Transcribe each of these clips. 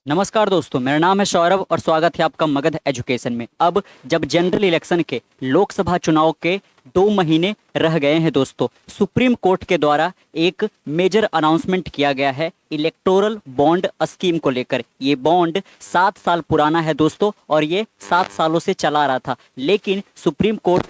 नमस्कार दोस्तों, मेरा नाम है सौरभ और स्वागत है आपका मगध एजुकेशन में। अब जब जनरल इलेक्शन के लोकसभा चुनाव के 2 महीने रह गए हैं दोस्तों, सुप्रीम कोर्ट के द्वारा एक मेजर अनाउंसमेंट किया गया है इलेक्टोरल बॉन्ड स्कीम को लेकर। ये बॉन्ड 7 साल पुराना है दोस्तों और ये 7 सालों से चला रहा था, लेकिन सुप्रीम कोर्ट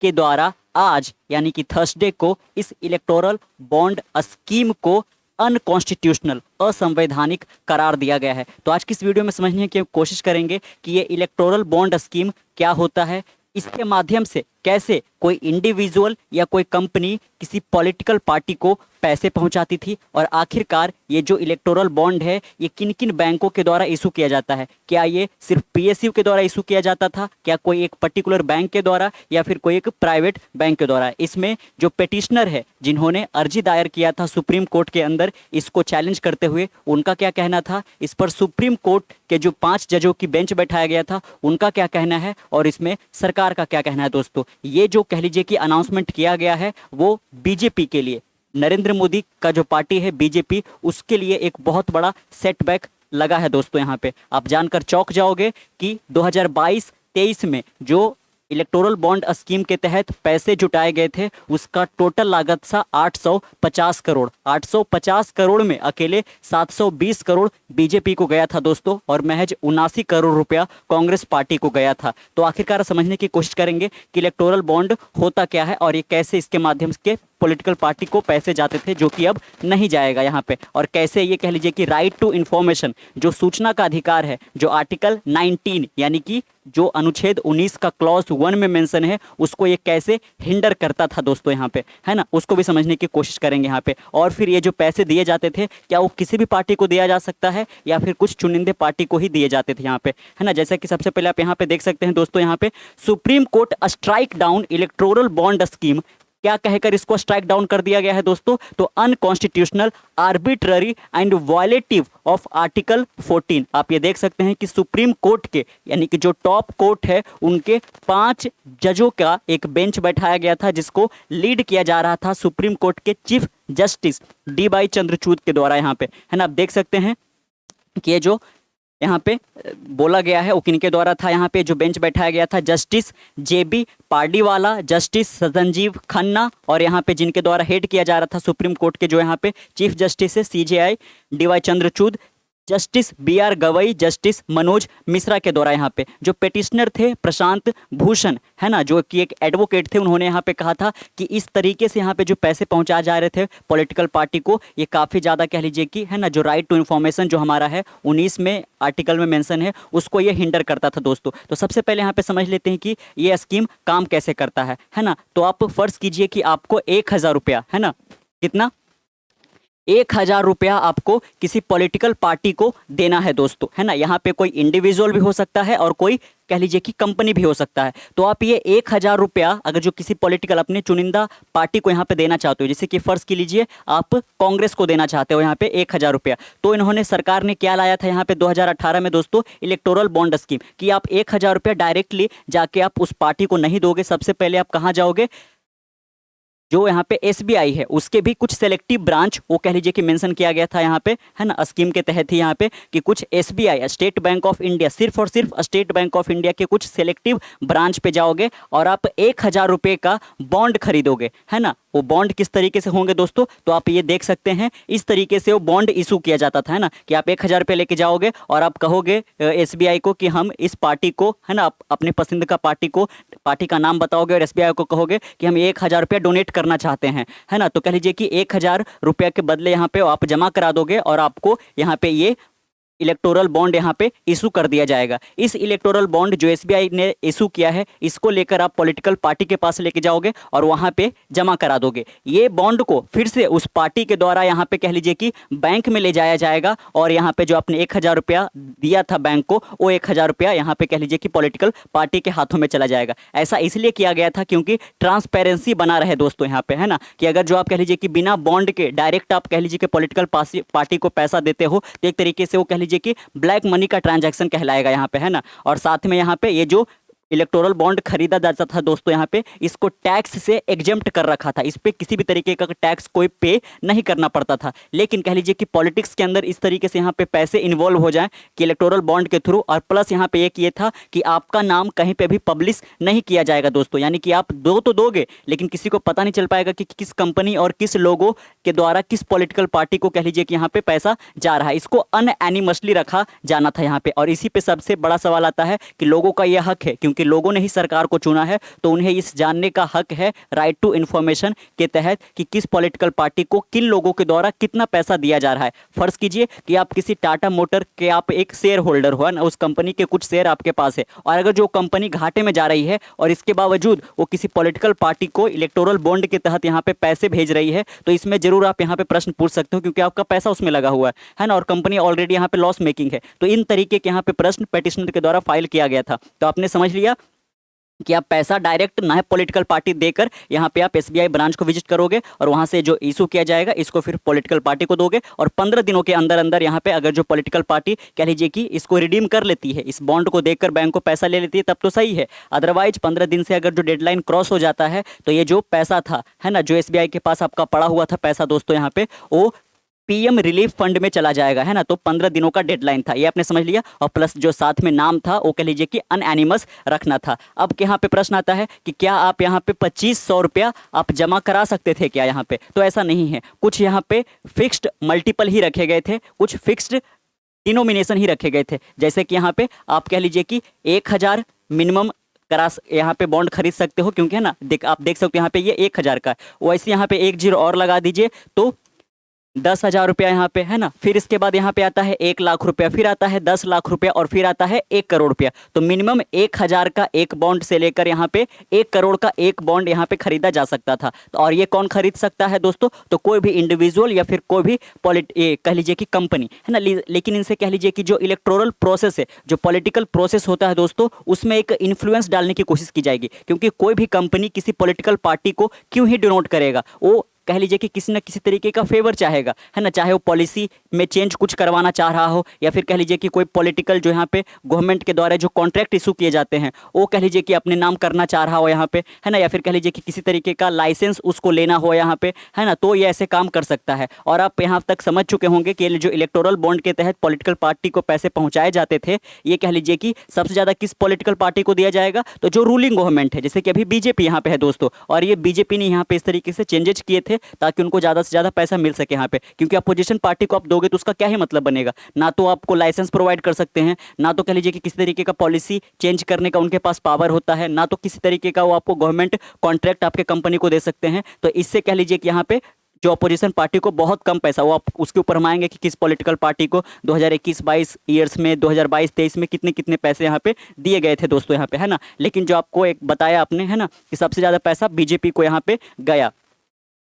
के द्वारा आज यानी कि थर्सडे को इस इलेक्टोरल बॉन्ड स्कीम को अनकॉन्स्टिट्यूशनल असंवैधानिक करार दिया गया है। तो आज की इस वीडियो में समझने की कोशिश करेंगे कि ये इलेक्टोरल बॉन्ड स्कीम क्या होता है, इसके माध्यम से कैसे कोई इंडिविजुअल या कोई कंपनी किसी पॉलिटिकल पार्टी को पैसे पहुंचाती थी, और आखिरकार ये जो इलेक्टोरल बॉन्ड है ये किन किन बैंकों के द्वारा इशू किया जाता है। क्या ये सिर्फ पीएसयू के द्वारा इशू किया जाता था, क्या कोई एक पर्टिकुलर बैंक के द्वारा, या फिर कोई एक प्राइवेट बैंक के द्वारा। इसमें जो पेटिशनर है जिन्होंने अर्जी दायर किया था सुप्रीम कोर्ट के अंदर इसको चैलेंज करते हुए, उनका क्या कहना था, इस पर सुप्रीम कोर्ट के जो 5 जजों की बेंच बैठाया गया था उनका क्या कहना है, और इसमें सरकार का क्या कहना है। दोस्तों, ये जो कह लीजिए कि अनाउंसमेंट किया गया है वो बीजेपी के लिए, नरेंद्र मोदी का जो पार्टी है बीजेपी, उसके लिए एक बहुत बड़ा सेटबैक लगा है दोस्तों। यहाँ पे आप जानकर चौंक जाओगे कि 2022-23 में जो इलेक्टोरल बॉन्ड स्कीम के तहत पैसे जुटाए गए थे उसका टोटल लागत था 850 करोड़। 850 करोड़ में अकेले 720 करोड़ बीजेपी को गया था दोस्तों, और महज 79 करोड़ रुपया कांग्रेस पार्टी को गया था। तो आखिरकार समझने की कोशिश करेंगे कि इलेक्टोरल बॉन्ड होता क्या है और ये कैसे इसके माध्यम से पॉलिटिकल पार्टी को पैसे जाते थे, जो कि अब नहीं जाएगा यहाँ पे, और कैसे ये कह लीजिए कि राइट टू इन्फॉर्मेशन, जो सूचना का अधिकार है, जो आर्टिकल 19 यानी कि जो अनुच्छेद 19 का क्लॉज 1 में मेंशन है, उसको ये कैसे हिंडर करता था दोस्तों यहाँ पे, है ना, उसको भी समझने की कोशिश करेंगे यहाँ पे। और फिर ये जो पैसे दिए जाते थे, क्या वो किसी भी पार्टी को दिया जा सकता है या फिर कुछ चुनिंदे पार्टी को ही दिए जाते थे यहाँ पे, है ना। जैसे कि सबसे पहले आप यहाँ पे देख सकते हैं दोस्तों, यहाँ पे supreme court strike down electoral bond scheme, क्या कहकर इसको स्ट्राइक डाउन कर दिया गया है दोस्तों, तो unconstitutional, arbitrary and violative of article 14। आप ये देख सकते हैं कि सुप्रीम कोर्ट के यानी कि जो टॉप कोर्ट है उनके 5 जजों का एक बेंच बैठाया गया था, जिसको लीड किया जा रहा था सुप्रीम कोर्ट के chief justice D Y Chandrachud के द्वारा यहाँ पे, है ना। आप देख सकते हैं कि ये जो यहाँ पे बोला गया है वो किनके द्वारा था। यहाँ पे जो बेंच बैठाया गया था, जस्टिस जेबी पार्डीवाला, जस्टिस संजीव खन्ना, और यहाँ पे जिनके द्वारा हेड किया जा रहा था सुप्रीम कोर्ट के जो यहाँ पे चीफ जस्टिस है CJI D Y Chandrachud, justice B R Gavai, justice Manoj Mishra के द्वारा। यहाँ पे जो पेटिशनर थे प्रशांत भूषण, है ना, जो कि एक एडवोकेट थे, उन्होंने यहाँ पे कहा था कि इस तरीके से यहाँ पे जो पैसे पहुंचाए जा रहे थे पॉलिटिकल पार्टी को, ये काफ़ी ज़्यादा कह लीजिए कि, है ना, जो राइट टू इन्फॉर्मेशन जो हमारा है 19 में आर्टिकल में मेंशन है, उसको ये हिंडर करता था दोस्तों। तो सबसे पहले यहाँ पे समझ लेते हैं कि ये स्कीम काम कैसे करता है ना। तो आप फर्ज कीजिए कि आपको 1000 रुपया, है ना, कितना, 1000 रुपया आपको किसी पॉलिटिकल पार्टी को देना है दोस्तों, है ना। यहाँ पे कोई इंडिविजुअल भी हो सकता है और कोई कह लीजिए कि कंपनी भी हो सकता है। तो आप ये 1000 रुपया अगर जो किसी पॉलिटिकल अपने चुनिंदा पार्टी को यहाँ पे देना चाहते हो, जैसे कि फर्ज की लीजिए आप कांग्रेस को देना चाहते हो यहाँ पे 1000 रुपया, तो इन्होंने, सरकार ने क्या लाया था यहाँ पे 2018 में दोस्तों, इलेक्टोरल बॉन्ड स्कीम, कि आप 1000 रुपया डायरेक्टली जाके आप उस पार्टी को नहीं दोगे। सबसे पहले आप कहाँ जाओगे, जो यहाँ पे एसबीआई है उसके भी कुछ सेलेक्टिव ब्रांच, वो कह लीजिए कि मेंशन किया गया था यहाँ पे, है ना, स्कीम के तहत ही यहाँ पे, कि कुछ SBI, state bank of India, सिर्फ और सिर्फ स्टेट बैंक ऑफ इंडिया के कुछ सेलेक्टिव ब्रांच पे जाओगे और आप 1000 रुपये का बॉन्ड खरीदोगे, है ना। वो बॉन्ड किस तरीके से होंगे दोस्तों, तो आप ये देख सकते हैं, इस तरीके से वो बॉन्ड इशू किया जाता था, है ना, कि आप 1000 रुपये लेके जाओगे और आप कहोगे एसबीआई को कि हम इस पार्टी को, है ना, अपने पसंद का पार्टी को, पार्टी का नाम बताओगे और एसबीआई को कहोगे कि हम 1000 रुपया डोनेट करना चाहते हैं, है ना। तो कह लीजिए कि 1000 रुपया के बदले यहाँ पे आप जमा करा दोगे और आपको यहाँ पे ये इलेक्टोरल बॉन्ड यहाँ पे इशू कर दिया जाएगा। इस इलेक्टोरल बॉन्ड जो एसबीआई ने इशू किया है, इसको लेकर आप पॉलिटिकल पार्टी के पास लेके जाओगे और वहाँ पे जमा करा दोगे। ये बॉन्ड को फिर से उस पार्टी के द्वारा यहाँ पे कह लीजिए कि बैंक में ले जाया जाएगा, और यहाँ पे जो आपने 1000 रुपया दिया था बैंक को, वो 1000 रुपया यहाँ पे कह लीजिए कि पॉलिटिकल पार्टी के हाथों में चला जाएगा। ऐसा इसलिए किया गया था क्योंकि ट्रांसपेरेंसी बना रहे दोस्तों यहाँ पे, है ना, कि अगर जो आप कह लीजिए कि बिना बॉन्ड के डायरेक्ट आप कह लीजिए कि पॉलिटिकल पार्टी को पैसा देते हो, तो एक तरीके से वो कह लीजिए कि ब्लैक मनी का ट्रांजैक्शन कहलाएगा यहाँ पे, है ना। और साथ में यहाँ पे ये जो इलेक्टोरल बॉन्ड खरीदा जाता था दोस्तों, यहाँ पे इसको टैक्स से एग्जेम्प्ट कर रखा था, इस पे किसी भी तरीके का टैक्स कोई पे नहीं करना पड़ता था। लेकिन कह लीजिए कि पॉलिटिक्स के अंदर इस तरीके से यहाँ पे पैसे इन्वॉल्व हो जाएं कि इलेक्टोरल बॉन्ड के थ्रू, और प्लस यहाँ पे एक ये था कि आपका नाम कहीं पे भी पब्लिश नहीं किया जाएगा दोस्तों, यानी कि आप दो तो दोगे लेकिन किसी को पता नहीं चल पाएगा कि किस कंपनी और किस लोगों के द्वारा किस पॉलिटिकल पार्टी को कह लीजिए कि यहाँ पे पैसा जा रहा है। इसको अनएनिमसली रखा जाना था यहाँ पे। और इसी पे सबसे बड़ा सवाल आता है कि लोगों का यह हक है, क्योंकि लोगों ने ही सरकार को चुना है, तो उन्हें इस जानने का हक है राइट टू इन्फॉर्मेशन के तहत कि किस पॉलिटिकल पार्टी को किन लोगों के द्वारा कितना पैसा दिया जा रहा है। फर्ज कीजिए कि आप किसी टाटा मोटर के आप एक शेयर होल्डर हो ना, उस कंपनी के कुछ शेयर आपके पास है, और अगर जो कंपनी घाटे में जा रही है और इसके बावजूद वो किसी पॉलिटिकल पार्टी को इलेक्टोरल बॉन्ड के तहत यहाँ पे पैसे भेज रही है, तो इसमें जरूर आप यहाँ पे प्रश्न पूछ सकते हो, क्योंकि आपका पैसा उसमें लगा हुआ है ना, और कंपनी ऑलरेडी यहाँ पे लॉस मेकिंग है। तो इन तरीके के यहाँ पे प्रश्न पेटिशनर के द्वारा फाइल किया गया था। तो आपने समझ लिया कि आप पैसा डायरेक्ट ना है पॉलिटिकल पार्टी देकर यहाँ पे आप एसबीआई ब्रांच को विजिट करोगे, और वहाँ से जो इशू किया जाएगा इसको फिर पॉलिटिकल पार्टी को दोगे, और 15 दिनों के अंदर अंदर यहाँ पे अगर जो पॉलिटिकल पार्टी कह लीजिए कि इसको रिडीम कर लेती है, इस बॉन्ड को देखकर बैंक को पैसा ले लेती है, तब तो सही है। अदरवाइज 15 दिन से अगर जो डेडलाइन क्रॉस हो जाता है, तो ये जो पैसा था है ना, जो एसबीआई के पास आपका पड़ा हुआ था पैसा दोस्तों, यहाँ पे वो पीएम रिलीफ फंड में चला जाएगा, है ना। तो 15 दिनों का डेडलाइन था, ये आपने समझ लिया। और प्लस जो साथ में नाम था वो कह लीजिए कि अनएनिमस रखना था। अब यहाँ पे प्रश्न आता है कि क्या आप यहाँ पे 2500 रुपया आप जमा करा सकते थे क्या यहाँ पे? तो ऐसा नहीं है, कुछ यहाँ पे फिक्स्ड मल्टीपल ही रखे गए थे, कुछ फिक्स्ड डिनोमिनेशन ही रखे गए थे। जैसे कि यहाँ पे आप कह लीजिए कि 1000 मिनिमम करा यहाँ पे बॉन्ड खरीद सकते हो, क्योंकि है ना आप देख सकते हो यहाँ पे ये 1000 का है। वैसे यहाँ पे 1 जीरो और लगा दीजिए तो 10,000 रुपया यहाँ पे, है ना। फिर इसके बाद यहाँ पे आता है 1 लाख रुपया, फिर आता है 10 लाख रुपया, और फिर आता है 1 करोड़ रुपया। तो मिनिमम 1000 का एक बॉन्ड से लेकर यहाँ पे 1 करोड़ का एक बॉन्ड यहाँ पे खरीदा जा सकता था। तो और ये कौन खरीद सकता है दोस्तों? तो कोई भी इंडिविजुअल या फिर कोई भी कह लीजिए कि कंपनी, है ना। लेकिन इनसे कह लीजिए कि जो इलेक्टोरल प्रोसेस है, जो पॉलिटिकल प्रोसेस होता है दोस्तों, उसमें एक इन्फ्लुएंस डालने की कोशिश की जाएगी, क्योंकि कोई भी कंपनी किसी पॉलिटिकल पार्टी को क्यों ही डिनोट करेगा, वो कह लीजिए कि किसी न किसी तरीके का फेवर चाहेगा, है ना। चाहे वो पॉलिसी में चेंज कुछ करवाना चाह रहा हो, या फिर कह लीजिए कि कोई पॉलिटिकल जो यहाँ पे गवर्नमेंट के द्वारा जो कॉन्ट्रैक्ट इशू किए जाते हैं वो कह लीजिए कि अपने नाम करना चाह रहा हो यहाँ पे, है ना। या फिर कह लीजिए कि किसी तरीके का लाइसेंस उसको लेना हो यहाँ पे, है ना, तो ये ऐसे काम कर सकता है। और आप यहाँ तक समझ चुके होंगे कि जो इलेक्टोरल बॉन्ड के तहत पॉलिटिकल पार्टी को पैसे पहुँचाए जाते थे, ये कह लीजिए कि सबसे ज़्यादा किस पॉलिटिकल पार्टी को दिया जाएगा? तो जो रूलिंग गवर्नमेंट है, जैसे कि अभी बीजेपी यहाँ पे है दोस्तों, और ये बीजेपी ने यहाँ पे इस तरीके से चेंजेस किए थे ताकि उनको ज़्यादा से ज़्यादा पैसा मिल सके यहाँ पे। क्योंकि अपोजिशन पार्टी को आप दोगे तो उसका क्या ही मतलब बनेगा? ना तो आपको लाइसेंस प्रोवाइड कर सकते हैं, ना तो कह लीजिए कि किसी तरीके का पॉलिसी चेंज करने का उनके पास पावर होता है, ना तो किसी तरीके का वो आपको गवर्नमेंट कॉन्ट्रैक्ट आपके कंपनी को दे सकते हैं। तो इससे कह लीजिए कि यहाँ पे जो अपोजिशन पार्टी को बहुत कम पैसा, वो आप उसके ऊपर हम आएंगे कि किस पॉलिटिकल पार्टी को 2021-22 ईयर्स में, 2022-23 में कितने कितने पैसे यहाँ पे दिए गए थे दोस्तों यहाँ पे, है ना। लेकिन जो आपको एक बताया आपने, है ना, कि सबसे ज़्यादा पैसा बीजेपी को यहाँ पे गया।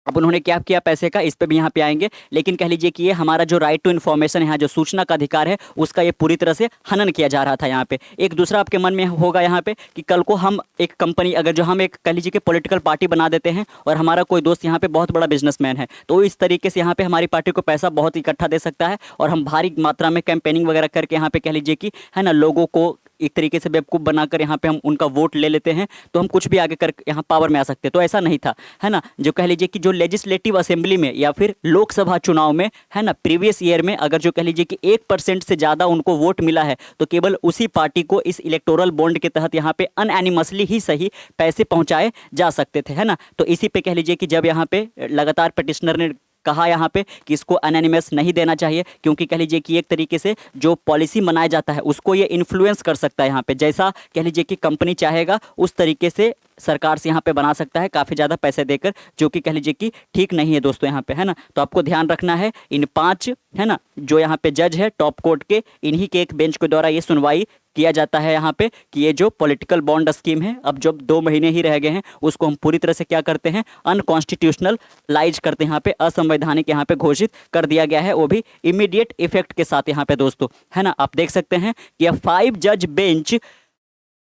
अब उन्होंने क्या किया पैसे का, इस पे भी यहाँ पे आएंगे। लेकिन कह लीजिए कि ये हमारा जो राइट टू इन्फॉर्मेशन है, जो सूचना का अधिकार है, उसका ये पूरी तरह से हनन किया जा रहा था यहाँ पे। एक दूसरा आपके मन में होगा यहाँ पे कि कल को हम एक कंपनी, अगर जो हम एक कह लीजिए कि पॉलिटिकल पार्टी बना देते हैं और हमारा कोई दोस्त यहाँ पे बहुत बड़ा बिजनेसमैन है, तो इस तरीके से यहाँ पे हमारी पार्टी को पैसा बहुत इकट्ठा दे सकता है, और हम भारी मात्रा में कैंपेनिंग वगैरह करके यहाँ पे कह लीजिए कि, है ना, लोगों को एक तरीके से बेवकूफ़ बनाकर यहाँ पे हम उनका वोट ले लेते हैं, तो हम कुछ भी आगे कर यहाँ पावर में आ सकते हैं। तो ऐसा नहीं था, है ना। जो कह लीजिए कि जो लेजिस्लेटिव असेंबली में या फिर लोकसभा चुनाव में, है ना, प्रीवियस ईयर में अगर जो कह लीजिए कि 1% से ज़्यादा उनको वोट मिला है, तो केवल उसी पार्टी को इस इलेक्टोरल बॉन्ड के तहत यहाँ पे अनएनिमसली ही सही पैसे पहुँचाए जा सकते थे, है ना। तो इसी पे कह लीजिए कि जब यहाँ पे लगातार पिटिशनर ने कहा यहाँ पे कि इसको अनोनिमस नहीं देना चाहिए, क्योंकि कह लीजिए कि एक तरीके से जो पॉलिसी बनाया जाता है उसको ये इन्फ्लुएंस कर सकता है यहाँ पे। जैसा कह लीजिए कि कंपनी चाहेगा उस तरीके से सरकार से यहाँ पे बना सकता है, काफ़ी ज़्यादा पैसे देकर, जो कि कह लीजिए कि ठीक नहीं है दोस्तों यहाँ पे, है ना। तो आपको ध्यान रखना है इन 5, है ना, जो यहाँ पे जज है टॉप कोर्ट के, इन्हीं के एक बेंच के द्वारा ये सुनवाई किया जाता है यहाँ पे कि ये जो पॉलिटिकल बॉन्ड स्कीम है, अब जब 2 महीने ही रह गए हैं, उसको हम पूरी तरह से क्या करते हैं, अनकॉन्स्टिट्यूशनल लाइज करते हैं, यहाँ पे असंवैधानिक यहाँ पे घोषित कर दिया गया है, वो भी इमीडिएट इफेक्ट के साथ यहाँ पे दोस्तों, है ना। आप देख सकते हैं कि 5 जज bench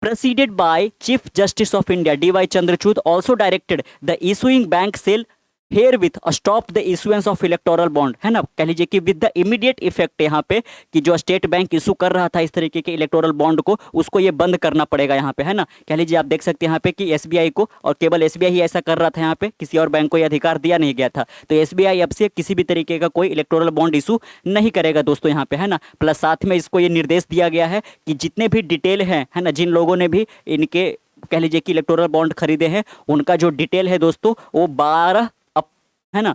preceded by Chief Justice of India D.Y. Chandrachud also directed the issuing bank shall herewith stop the issuance of electoral bond, है ना, कह लीजिए कि विद द इमीडिएट इफेक्ट यहाँ पे कि जो स्टेट बैंक इशू कर रहा था इस तरीके के इलेक्टोरल बॉन्ड को, उसको ये बंद करना पड़ेगा यहाँ पे, है ना। कह लीजिए आप देख सकते हैं यहाँ पे कि एसबीआई को, और केवल एसबीआई ही ऐसा कर रहा था, यहाँ पे किसी और बैंक को ये अधिकार दिया नहीं गया था। तो एसबीआई अब से किसी भी तरीके का कोई इलेक्टोरल बॉन्ड इशू नहीं करेगा दोस्तों यहाँ पे, है ना। प्लस साथ में इसको ये निर्देश दिया गया है कि जितने भी डिटेल हैं, है ना, जिन लोगों ने भी इनके कह लीजिए कि इलेक्टोरल बॉन्ड खरीदे हैं, उनका जो डिटेल है दोस्तों वो 12, है ना,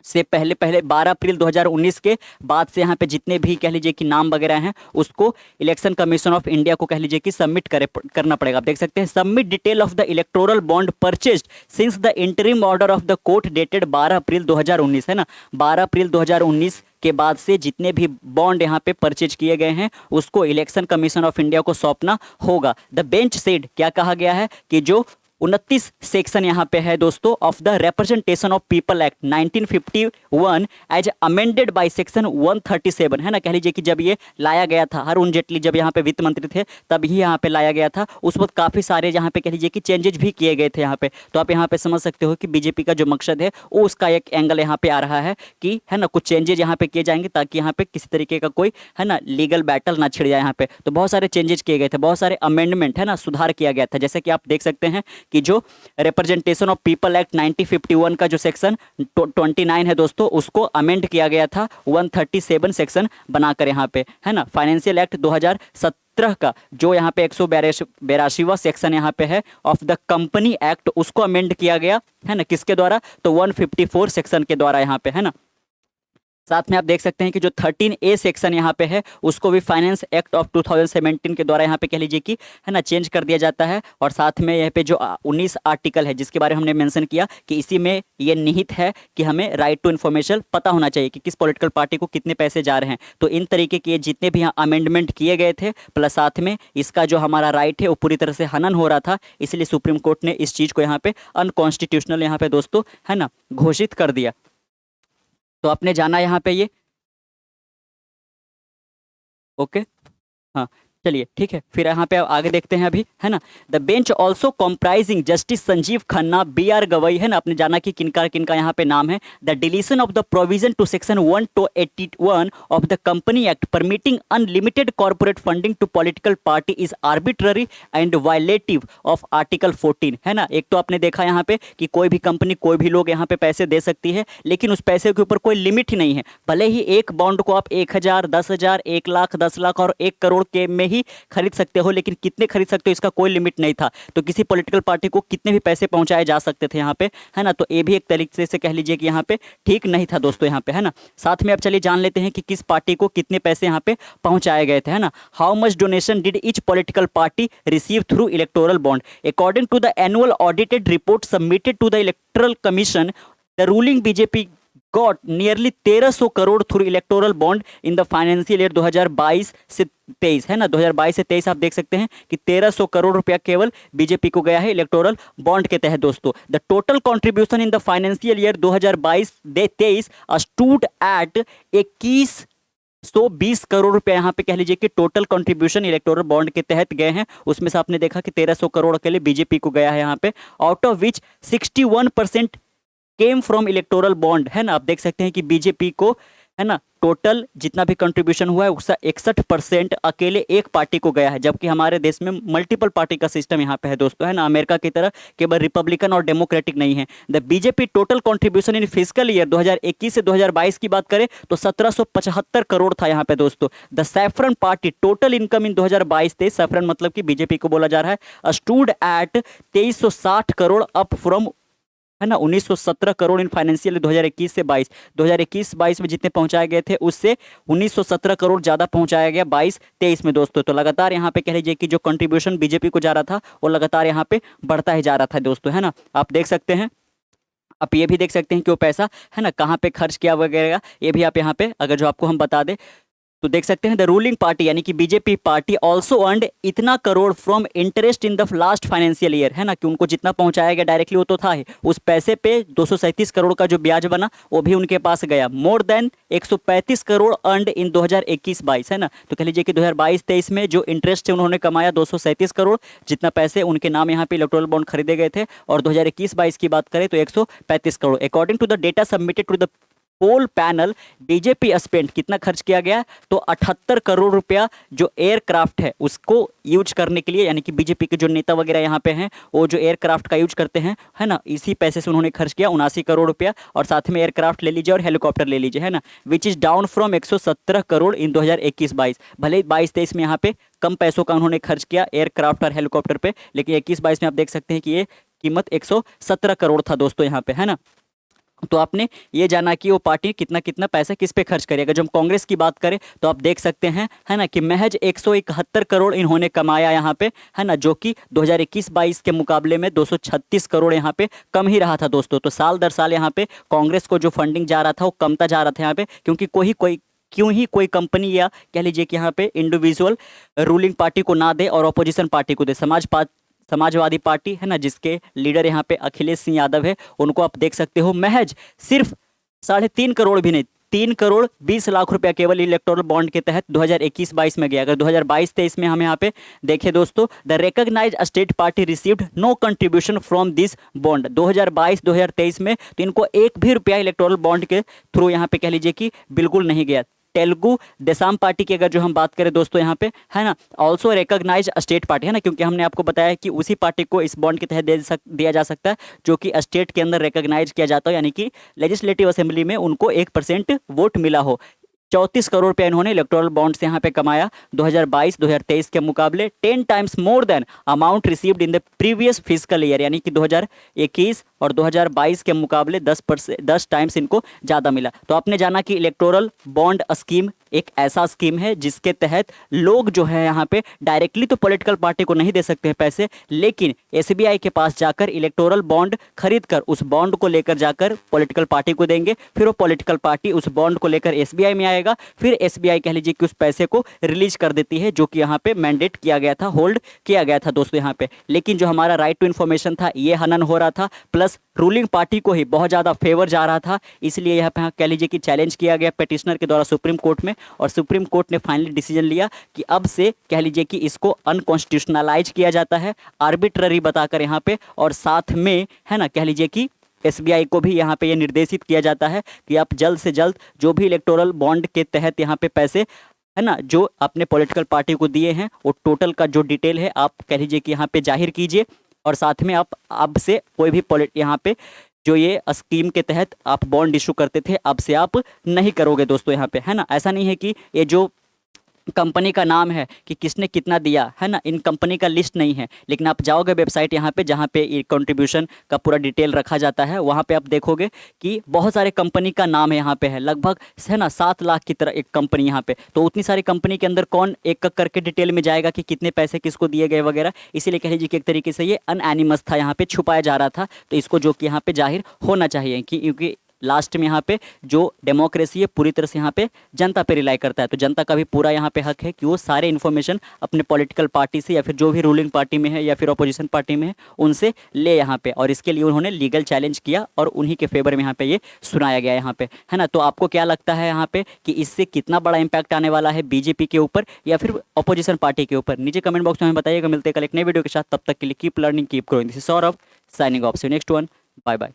से पहले पहले 12 अप्रैल 2019 के बाद से यहाँ पे जितने भी कह लीजिए कि नाम वगैरह हैं उसको इलेक्शन कमीशन ऑफ इंडिया को कह लीजिए कि सबमिट करना पड़ेगा। आप देख सकते हैं submit detail of the electoral bond purchased since the interim order of the court dated 12 अप्रैल 2019, है ना। 12 अप्रैल 2019 के बाद से जितने भी बॉन्ड यहाँ पे परचेज किए गए हैं उसको इलेक्शन कमीशन ऑफ इंडिया को सौंपना होगा। द बेंच सेड, क्या कहा गया है कि जो 29 सेक्शन यहाँ पे है दोस्तों of the representation of people act 1951 as amended by section 137, है ना। कह लीजिए कि जब ये लाया गया था, अरुण जेटली जब यहाँ पे वित्त मंत्री थे तब ही यहाँ पे लाया गया था, उस वक्त काफ़ी सारे यहाँ पे कह लीजिए कि चेंजेज भी किए गए थे यहाँ पे। तो आप यहाँ पे समझ सकते हो कि बीजेपी का जो मकसद है वो उसका एक एंगल यहाँ पे आ रहा है कि, है ना, कुछ चेंजेज यहाँ पे किए जाएंगे ताकि यहाँ पे किसी तरीके का कोई, है ना, लीगल बैटल ना छिड़ जाए यहाँ पे। तो बहुत सारे चेंजेज किए गए थे, बहुत सारे अमेंडमेंट, है ना, सुधार किया गया था। जैसे कि आप देख सकते हैं कि जो रिप्रेजेंटेशन ऑफ पीपल एक्ट 1951 का जो सेक्शन 29 है दोस्तों उसको अमेंड किया गया था 137 सेक्शन बनाकर यहाँ पे, है ना। फाइनेंशियल एक्ट 2017 का जो यहाँ पे 182वां सेक्शन यहाँ पे है ऑफ द कंपनी एक्ट उसको अमेंड किया गया, है ना, किसके द्वारा, तो 154 सेक्शन के द्वारा यहाँ पे, है ना। साथ में आप देख सकते हैं कि जो 13A सेक्शन यहाँ पे है उसको भी फाइनेंस एक्ट ऑफ 2017 के द्वारा यहाँ पे कह लीजिए कि, है ना, चेंज कर दिया जाता है। और साथ में यहाँ पे जो 19 आर्टिकल है जिसके बारे में हमने मेंशन किया कि इसी में ये निहित है कि हमें राइट टू इन्फॉर्मेशन पता होना चाहिए कि किस पॉलिटिकल पार्टी को कितने पैसे जा रहे हैं। तो इन तरीके के जितने भी यहाँ अमेंडमेंट किए गए थे, प्लस साथ में इसका जो हमारा राइट है वो पूरी तरह से हनन हो रहा था, इसलिए सुप्रीम कोर्ट ने इस चीज़ को यहाँ पे अनकॉन्स्टिट्यूशनल यहाँ पे दोस्तों, है ना, घोषित कर दिया। तो आपने जाना यहाँ पे ये, ओके, हाँ, चलिए ठीक है। फिर यहाँ पे आगे देखते हैं अभी, है ना। The bench also comprising justice Sanjiv Khanna, B.R. Gavai, है ना, आपने जाना कि किनका किनका यहाँ पे नाम है। The deletion of the provision to section 181 of the company act permitting unlimited corporate funding to political party is arbitrary and violative of article 14, है ना। एक तो आपने देखा यहाँ पे कि कोई भी कंपनी, कोई भी लोग यहाँ पे पैसे दे सकती है, लेकिन उस पैसे के ऊपर कोई लिमिट ही नहीं है। भले ही एक बॉन्ड को आप 1000, 10,000, 1 लाख, 10 लाख और 1 करोड़ के में ही खरीद सकते हो, लेकिन कितने खरीद सकते हो इसका कोई लिमिट नहीं था। तो किसी पॉलिटिकल पार्टी को कितने भी पैसे पहुंचाए जा सकते थे यहाँ पे, है ना। तो ये भी एक तरीके से कह लीजिए कि यहाँ पे ठीक नहीं था दोस्तों यहाँ पे, है ना। साथ में अब चलिए जान लेते हैं कि किस पार्टी को कितने पैसे यहाँ पे पहुंचाए गए थे, है ना। How much donation did each political party receive through electoral bond according to the annual audited report submitted to the electoral commission, the ruling BJP got nearly 1300 crore through electoral bond in the financial year 2022 से 23, है ना। 2022 से 23 आप देख सकते हैं कि 1300 करोड़ रुपया केवल बीजेपी को गया है इलेक्टोरल बॉन्ड के तहत दोस्तों। The total contribution in the financial year 2022-23 stood at 2120 crore रुपए यहाँ पे कह लीजिए कि टोटल कंट्रीब्यूशन इलेक्टोरल बॉन्ड के तहत गए हैं। उसमें से आपने देखा कि 1300 करोड़ के लिए बीजेपी को गया है यहाँ पे, out of which 61% came from electoral bond, है ना। आप देख सकते हैं कि बीजेपी को, है ना, टोटल जितना भी कंट्रीब्यूशन हुआ है उसका 61% अकेले एक पार्टी को गया है, जबकि हमारे देश में मल्टीपल पार्टी का सिस्टम यहाँ पे है दोस्तों, है ना। अमेरिका की तरह केवल रिपब्लिकन और डेमोक्रेटिक नहीं है। The BJP total contribution in physical year 2021 से 2022 की बात करें तो 1775 करोड़ था यहाँ पे दोस्तों। The saffron party total income in 2022-23, saffron मतलब कि बीजेपी को बोला जा रहा है, stood at 2360 crore up from, है ना, 1917 करोड़ इन फाइनेंशियल 2021 से 22। 2021-22 में जितने पहुंचाए गए थे उससे 1917 करोड़ ज्यादा पहुंचाया गया 22-23 में दोस्तों। तो लगातार यहाँ पे कह लीजिए कि जो कंट्रीब्यूशन बीजेपी को जा रहा था वो लगातार यहाँ पे बढ़ता ही जा रहा था दोस्तों, है ना। आप देख सकते हैं, आप ये भी देख सकते हैं कि वो पैसा, है ना, कहाँ पे खर्च किया वगैरह, ये भी आप यहाँ पे अगर जो आपको हम बता दें तो देख सकते हैं द रूलिंग पार्टी यानी कि बीजेपी पार्टी ऑल्सो अर्नड इतना crore from interest in the last financial year, है ना, कि उनको जितना पहुंचाया गया डायरेक्टली वो तो था ही, उस पैसे पे 237 करोड़ का जो ब्याज बना वो भी उनके पास गया। मोर देन 135 करोड़ अर्नड इन 2021-22, है ना। तो कह लीजिए कि 2022-23 में जो इंटरेस्ट से उन्होंने कमाया 237 करोड़, जितना पैसे उनके नाम यहाँ पे इलेक्टोरल बॉन्ड खरीदे गए थे, और 2021-22 की बात करें तो 135 crore. According to the data submitted to the poll panel, BJP spend कितना खर्च किया गया, तो 78 करोड़ रुपया जो एयरक्राफ्ट है उसको यूज करने के लिए, यानी कि बीजेपी के जो नेता वगैरह यहाँ पे हैं वो जो एयरक्राफ्ट का यूज करते हैं, है ना, इसी पैसे से उन्होंने खर्च किया 79 करोड़ रुपया, और साथ में एयरक्राफ्ट ले लीजिए और हेलीकॉप्टर ले लीजिए, है ना, which is down from 117 crore in 2021-22। भले ही 22-23 में यहाँ पे कम पैसों का उन्होंने खर्च किया एयरक्राफ्ट और हेलीकॉप्टर पे, लेकिन 21-22 में आप देख सकते हैं कि ये कीमत 117 करोड़ था दोस्तों यहाँ पे, है ना। तो आपने ये जाना कि वो पार्टी कितना कितना पैसा किस पे खर्च करेगा। जब हम कांग्रेस की बात करें तो आप देख सकते हैं, है ना, कि महज 171 करोड़ इन्होंने कमाया यहाँ पे, है ना, जो कि 2021-22 के मुकाबले में 236 करोड़ यहाँ पे कम ही रहा था दोस्तों। तो साल दर साल यहाँ पे कांग्रेस को जो फंडिंग जा रहा था वो कमता जा रहा था यहाँ पे, क्योंकि क्यों ही कोई कंपनी या कह लीजिए कि यहाँ पे इंडिविजुअल रूलिंग पार्टी को ना दे और अपोजिशन पार्टी को दे। समाजवादी पार्टी, है ना, जिसके लीडर यहाँ पे अखिलेश सिंह यादव है, उनको आप देख सकते हो महज सिर्फ 3.5 करोड़ भी नहीं, 3 करोड़ 20 लाख रुपया केवल इलेक्टोरल बॉन्ड के तहत 2021-22 में गया। अगर 2022-23 में हम यहाँ पे देखें दोस्तों, the recognised state party received no contribution from this bond. 2022-2023 में तो इनको एक भी रुपया इलेक्टोरल बॉन्ड के थ्रू यहाँ पे कह लीजिए कि बिल्कुल नहीं गया। तेलुगु देशम पार्टी की अगर जो हम बात करें दोस्तों यहाँ पे, है ना, ऑल्सो रिकॉग्नाइज स्टेट पार्टी, है ना, क्योंकि हमने आपको बताया कि उसी पार्टी को इस बॉन्ड के तहत दिया जा सकता है जो कि स्टेट के अंदर रिकॉग्नाइज किया जाता हो, यानी कि लेजिस्लेटिव असेंबली में उनको 1% वोट मिला हो। 34 करोड़ रुपया इन्होंने इलेक्टोरल बॉन्ड से यहाँ पे कमाया 2022-2023 के मुकाबले, 10 times more than amount received in the previous physical year, यानी कि 2021 और 2022 के मुकाबले 10 टाइम्स इनको ज़्यादा मिला। तो आपने जाना कि इलेक्टोरल बॉन्ड स्कीम एक ऐसा स्कीम है जिसके तहत लोग जो है यहाँ पे डायरेक्टली तो पॉलिटिकल पार्टी को नहीं दे सकते हैं पैसे, लेकिन एसबीआई के पास जाकर इलेक्टोरल बॉन्ड खरीद कर उस बॉन्ड को लेकर जाकर पॉलिटिकल पार्टी को देंगे, फिर वो पॉलिटिकल पार्टी उस बॉन्ड को लेकर एसबीआई में आएगा, फिर एसबीआई कह लीजिए कि उस पैसे को रिलीज कर देती है, जो कि यहाँ पे मैंडेट किया गया था, होल्ड किया गया था दोस्तों यहाँ पे। लेकिन जो हमारा राइट टू इन्फॉर्मेशन था ये हनन हो रहा था, प्लस रूलिंग पार्टी को ही बहुत ज़्यादा फेवर जा रहा था, इसलिए यहाँ पे कह लीजिए कि चैलेंज किया गया पेटिशनर के द्वारा सुप्रीम कोर्ट में, और सुप्रीम कोर्ट ने फाइनली डिसीजन लिया कि अब से कह लीजिए कि इसको अनकॉन्स्टिट्यूशनलाइज किया जाता है, आर्बिट्ररी बताकर यहाँ पे, और साथ में, है ना, कह लीजिए कि एसबीआई को भी यहाँ पे ये निर्देशित किया जाता है कि आप जल्द से जल्द जो भी इलेक्टोरल बॉन्ड के तहत यहाँ पे पैसे, है ना, जो अपने पॉलिटिकल पार्टी को दिए हैं वो टोटल का जो डिटेल है आप कह लीजिए कि यहाँ पे जाहिर कीजिए, और साथ में आप अब से कोई भी यहाँ पे जो ये स्कीम के तहत आप बॉन्ड इशू करते थे अब से आप नहीं करोगे दोस्तों यहाँ पे, है ना। ऐसा नहीं है कि ये जो कंपनी का नाम है कि किसने कितना दिया, है ना, इन कंपनी का लिस्ट नहीं है, लेकिन आप जाओगे वेबसाइट यहाँ पे जहाँ पे कंट्रीब्यूशन का पूरा डिटेल रखा जाता है, वहाँ पे आप देखोगे कि बहुत सारे कंपनी का नाम है यहाँ पे है, लगभग, है ना, 7 लाख की तरह एक कंपनी यहाँ पे। तो उतनी सारी कंपनी के अंदर कौन एक करके डिटेल में जाएगा कि कितने पैसे किसको दिए गए वगैरह, इसीलिए कह लीजिए कि एक तरीके से ये अनएनिमस था, यहाँ पे छुपाया जा रहा था, तो इसको जो कि यहाँ पे जाहिर होना चाहिए, क्योंकि लास्ट में यहाँ पे जो डेमोक्रेसी है पूरी तरह से यहाँ पे जनता पे रिलाई करता है, तो जनता का भी पूरा यहाँ पे हक है कि वो सारे इन्फॉर्मेशन अपने पॉलिटिकल पार्टी से या फिर जो भी रूलिंग पार्टी में है या फिर अपोजिशन पार्टी में है उनसे ले यहाँ पे, और इसके लिए उन्होंने लीगल चैलेंज किया और उन्हीं के फेवर में यहाँ पे ये सुनाया गया यहाँ पे, है ना। तो आपको क्या लगता है यहाँ पे कि इससे कितना बड़ा इंपैक्ट आने वाला है बीजेपी के ऊपर या फिर अपोजिशन पार्टी के ऊपर, नीचे कमेंट बॉक्स में हमें बताइएगा। मिलते हैं कल एक नए वीडियो के साथ, तब तक के लिए keep learning keep growing. This is Saurabh signing off, see you next one, bye bye.